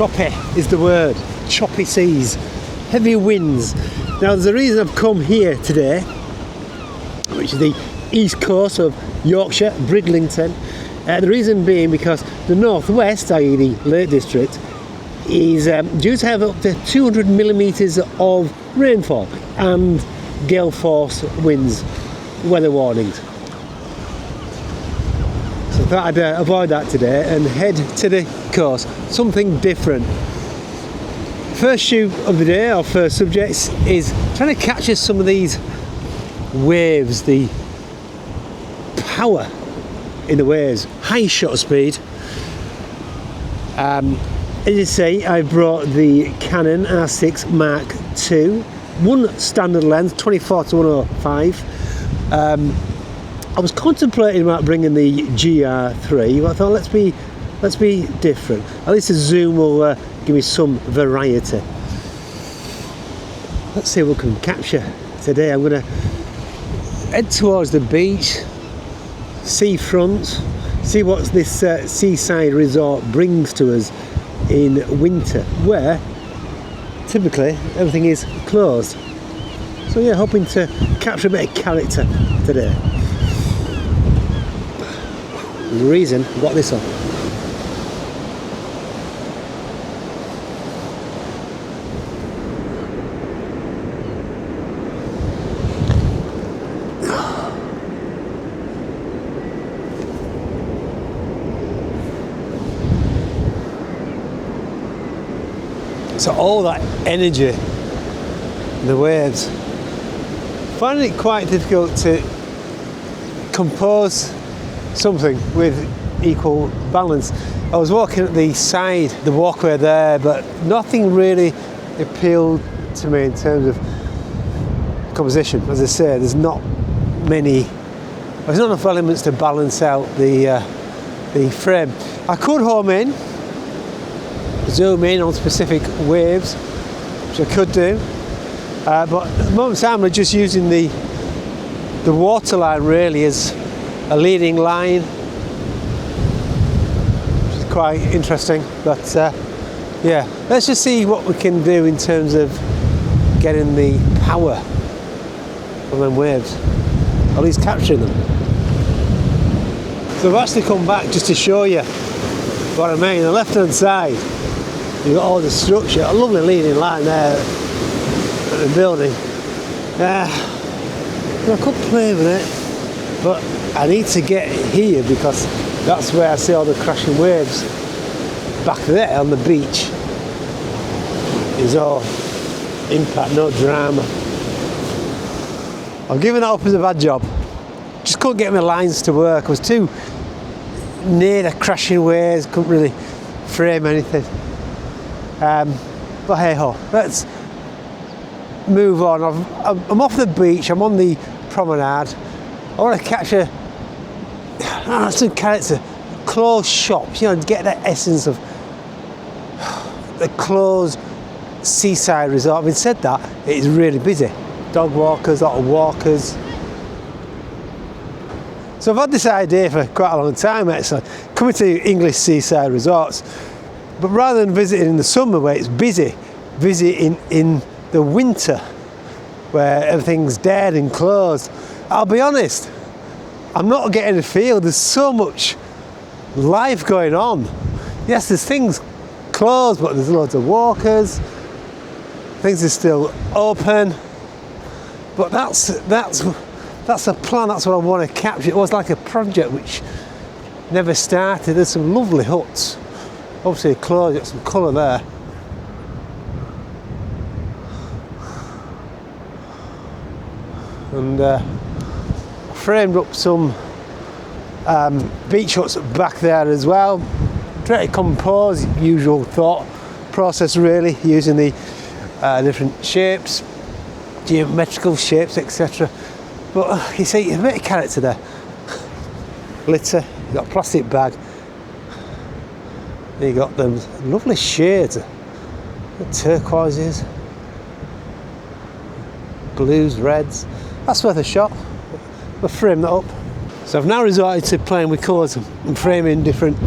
Choppy is the word. Choppy seas, heavy winds. Now there's a reason I've come here today, which is the east coast of Yorkshire, Bridlington. The reason being because the northwest, i.e. the Lake District, is due to have up to 200 millimetres of rainfall and gale force winds, weather warnings. So I thought I'd avoid that today and head to the coast, something different. First shoot of the day, our first subjects, is trying to capture some of these waves, the power in the waves, high shutter speed. As you see, I brought the Canon R6 Mark II, one standard lens, 24 to 105. I was contemplating about bringing the GR3, but I thought let's be different. At least the zoom will give me some variety. Let's see what we can capture today. I'm going to head towards the beach, seafront, see what this seaside resort brings to us in winter, where typically everything is closed. So yeah, hoping to capture a bit of character today. There's a reason I got this on. So all that energy, the waves, finding it quite difficult to compose something with equal balance. I was walking at the side, the walkway there, but nothing really appealed to me in terms of composition. As I say, there's not enough elements to balance out the frame. I could home in, zoom in on specific waves, which I could do, but at the moment in time I'm just using the waterline really as a leading line, which is quite interesting. But yeah, let's just see what we can do in terms of getting the power of them waves, at least capturing them. So I've actually come back just to show you what I mean. On the left hand side you've got all the structure, a lovely leading line there at the building. I could play with it, but I need to get here because that's where I see all the crashing waves. Back there on the beach is all impact, no drama. I'm giving that up as a bad job. Just couldn't get my lines to work. I was too near the crashing waves, couldn't really frame anything. But hey ho, let's move on. I'm off the beach, I'm on the promenade. I want to capture some character, closed shops, you know, get that essence of the closed seaside resort. Having said that, it is really busy. Dog walkers, a lot of walkers. So I've had this idea for quite a long time actually, coming to English seaside resorts. But rather than visiting in the summer where it's busy, visit in the winter where everything's dead and closed. I'll be honest, I'm not getting a feel. There's so much life going on. Yes, there's things closed, but there's loads of walkers. Things are still open. But that's a plan. That's what I want to capture. It was like a project which never started. There's some lovely huts. Obviously closed, got some colour there. And framed up some beach huts back there as well. Try to compose, usual thought process really, using the different shapes, geometrical shapes, etc. But you see, a bit of character there. Litter, you've got a plastic bag. You got them lovely shades, the turquoises, blues, reds. That's worth a shot. We'll frame that up. So I've now resorted to playing with colours and framing different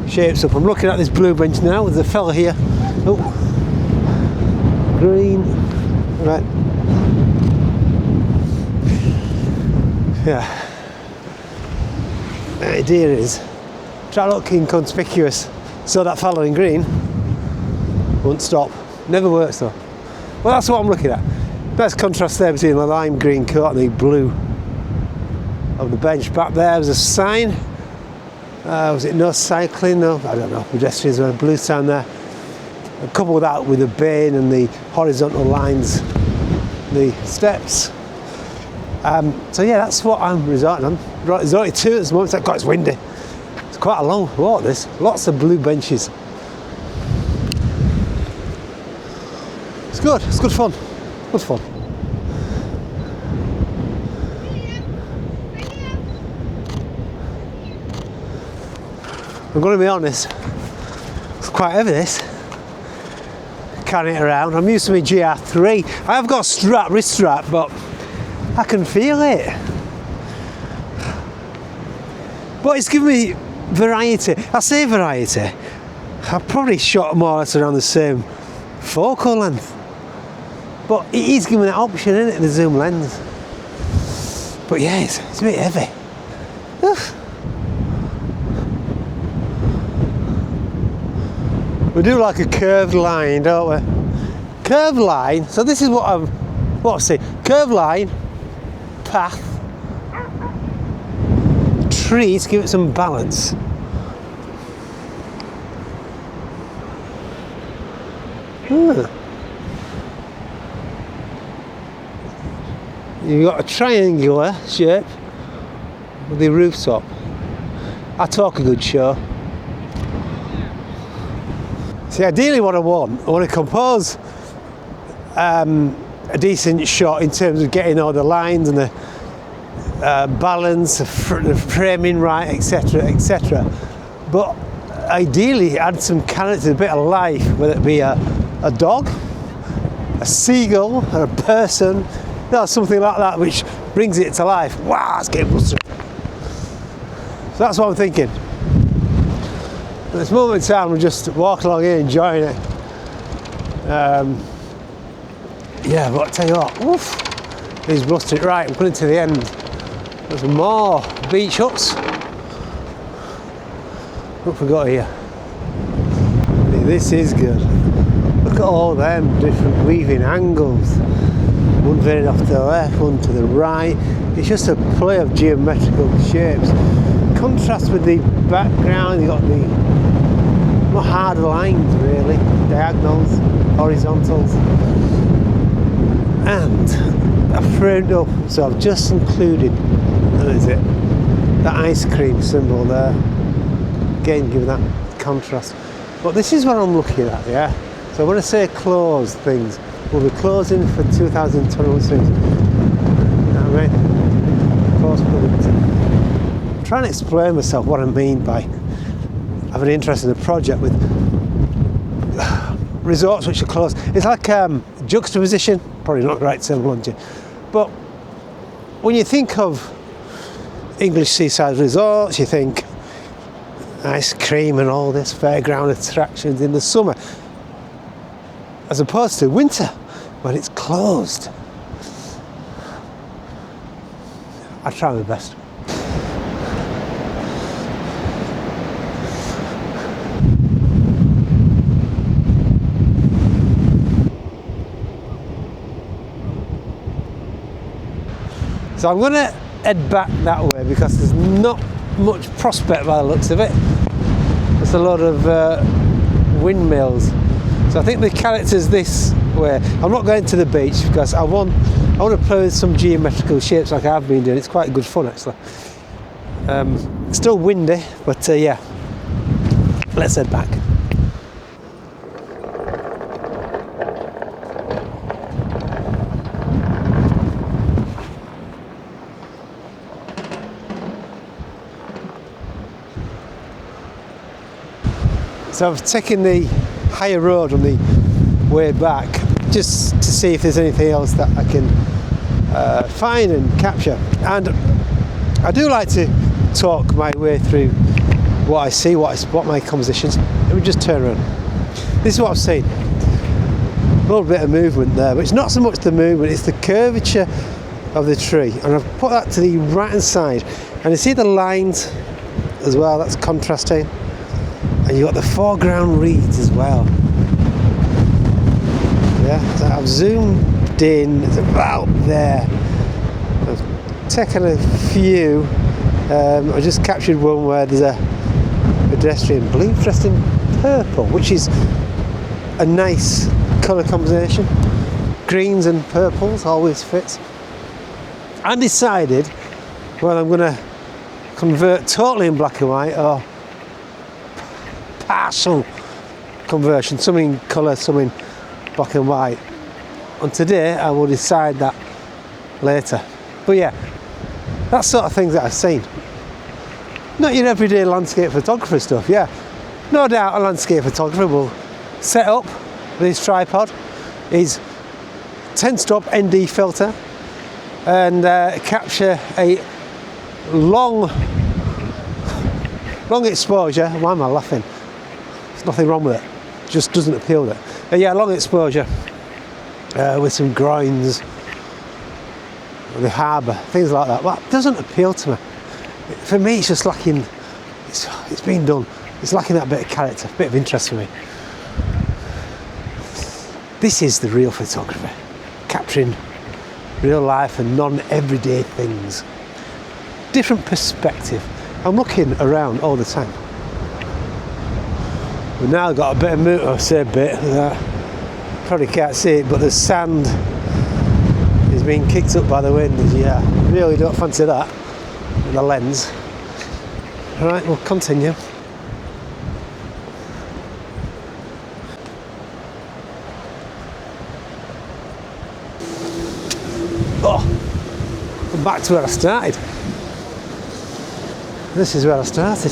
shapes up. I'm looking at this blue bench now. There's a fella here. Oh, green. Right. Yeah. The idea is try to look inconspicuous so that fella in green won't stop. Never works though. Well, that's what I'm looking at. Best contrast there between the lime green coat and the blue of the bench. Back there was a sign. Was it no cycling? No, I don't know. Pedestrians with a blue sign there. Couple that with the bane and the horizontal lines, the steps. So yeah, that's what I'm resorting on. Resorting to at the moment. It's windy. It's quite a long walk. This lots of blue benches. It's good. It's good fun. Good fun. I'm going to be honest. It's quite heavy. This. Carrying it around. I'm used to my GR3. I have got a wrist strap, but I can feel it. But it's given me variety. I say variety. I've probably shot more or less around the same focal length. But it is giving me that option, isn't it, the zoom lens. But yeah, it's a bit heavy. Ugh. We do like a curved line, don't we? Curved line, so this is what I see. Curved line, path, trees, give it some balance. You've got a triangular shape with the rooftop. I talk a good show. See, ideally what I want to compose a decent shot in terms of getting all the lines and the balance, the framing right, etc, etc. But ideally add some character, a bit of life, whether it be a dog, a seagull, or a person, something like that which brings it to life. Wow, it's getting blustery. So that's what I'm thinking. At this moment in time, I'm just walking along here, enjoying it. Yeah, but I tell you what, oof, these blustered. Right, I'm coming to the end. There's more beach huts. What have we got here? This is good. Look at all them different weaving angles. One veering off to the left, one to the right. It's just a play of geometrical shapes. Contrast with the background, you've got the more hard lines really, diagonals, horizontals. And I've framed up, so I've just included, what is it? That ice cream symbol there. Again, giving that contrast. But this is what I'm looking at, yeah? So when I say closed things, we'll be closing for 2021 season. You know what I mean? Close Bridlington. I'm trying to explain myself what I mean by having an interest in a project with resorts which are closed. It's like juxtaposition, probably not the right terminology, but when you think of English seaside resorts, you think ice cream and all this fairground attractions in the summer, as opposed to winter when it's closed. I try my best. So I'm going to head back that way because there's not much prospect by the looks of it. There's a lot of windmills. So I think the character's this way. I'm not going to the beach because I want to play with some geometrical shapes like I've been doing. It's quite good fun actually. It's still windy, but yeah, let's head back. So I've taken the higher road on the way back just to see if there's anything else that I can find and capture. And I do like to talk my way through what I see, what my compositions. Let me just turn around. This is what I've seen. A little bit of movement there, but it's not so much the movement, it's the curvature of the tree. And I've put that to the right hand side. And you see the lines as well, that's contrasting. And you've got the foreground reeds as well. Yeah, so I've zoomed in, it's about there. I've taken a few. I just captured one where there's a pedestrian blue dressed in purple, which is a nice colour combination. Greens and purples always fits. I decided, well, I'm going to convert totally in black and white or partial conversion, some in colour, some in black and white. And today I will decide that later. But yeah, that's sort of things that I've seen. Not your everyday landscape photographer stuff, yeah. No doubt a landscape photographer will set up with his tripod, his 10-stop ND filter, and capture a long exposure. Why am I laughing? There's nothing wrong with it. It just doesn't appeal to it. Yeah, long exposure with some groins, the harbour, things like that. Well, it doesn't appeal to me. For me, it's just lacking. It's been done. It's lacking that bit of character, a bit of interest for me. This is the real photography, capturing real life and non-everyday things. Different perspective. I'm looking around all the time. We've now got a bit of movement, I say a bit, probably can't see it, but the sand is being kicked up by the wind. Yeah, really don't fancy that with the lens. Alright, we'll continue. Oh, I'm back to where I started. This is where I started.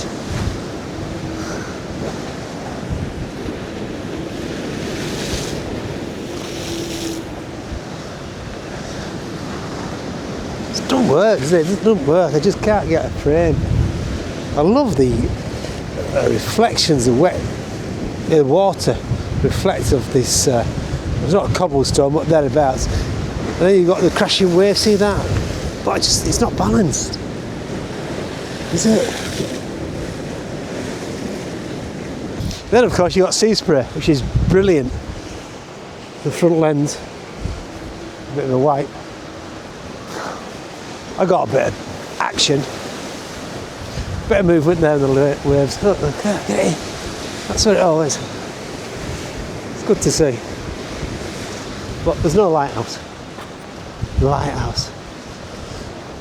It doesn't work, does it? It doesn't work. I just can't get a frame. I love the reflections, the water reflects of this. It's not a cobblestone, but thereabouts. And then you've got the crashing wave. See that? But it's not balanced. Is it? Then of course you got sea spray, which is brilliant. The front lens, a bit of a white. I got a bit of action, bit of movement there in the waves. Oh, okay, get in. That's what it all is. It's good to see. But there's no lighthouse. Lighthouse.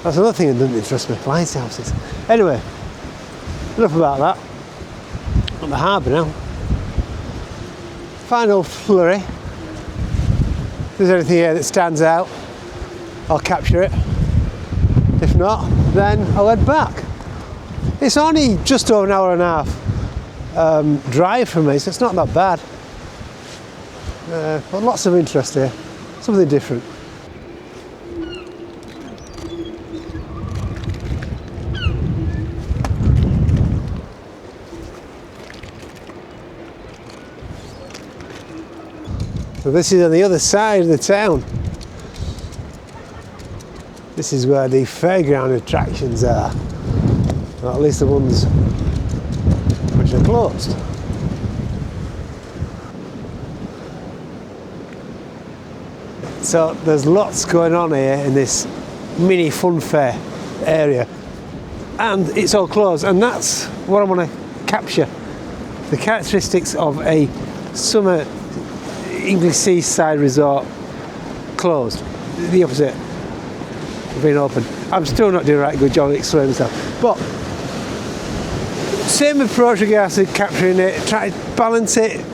That's another thing that doesn't interest me, lighthouses. Anyway, enough about that. On the harbour now. Final flurry. If there's anything here that stands out, I'll capture it. If not, then I'll head back. It's only just over an hour and a half drive from me, so it's not that bad. But lots of interest here. Something different. So this is on the other side of the town. This is where the fairground attractions are, or at least the ones which are closed. So there's lots going on here in this mini fun fair area, and it's all closed, and that's what I want to capture, the characteristics of a summer English seaside resort closed, the opposite of being open. I'm still not doing a right good job of explaining myself, but same approach regards to capturing it, try to balance it,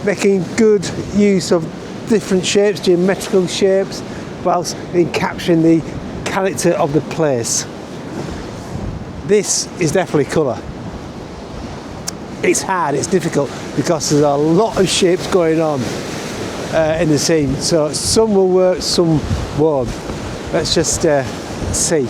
making good use of different shapes, geometrical shapes, whilst in capturing the character of the place. This is definitely colour. It's hard, it's difficult, because there's a lot of shapes going on in the scene, so some will work, some won't. Let's just see.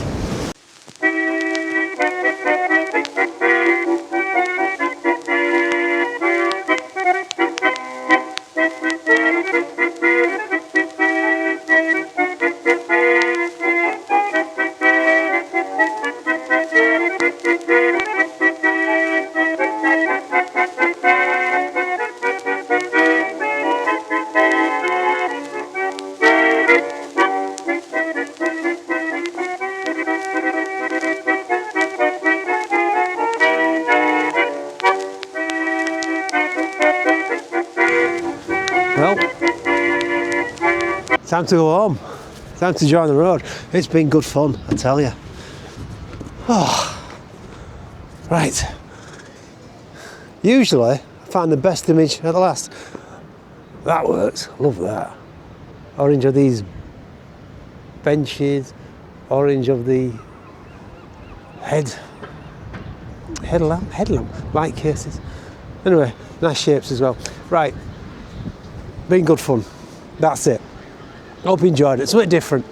Time to go home. Time to join the road. It's been good fun, I tell you. Oh. Right. Usually, I find the best image at the last. That works. Love that. Orange of these benches. Orange of the headlamp, light cases. Anyway, nice shapes as well. Right. Been good fun. That's it. Hope you enjoyed it. Something different.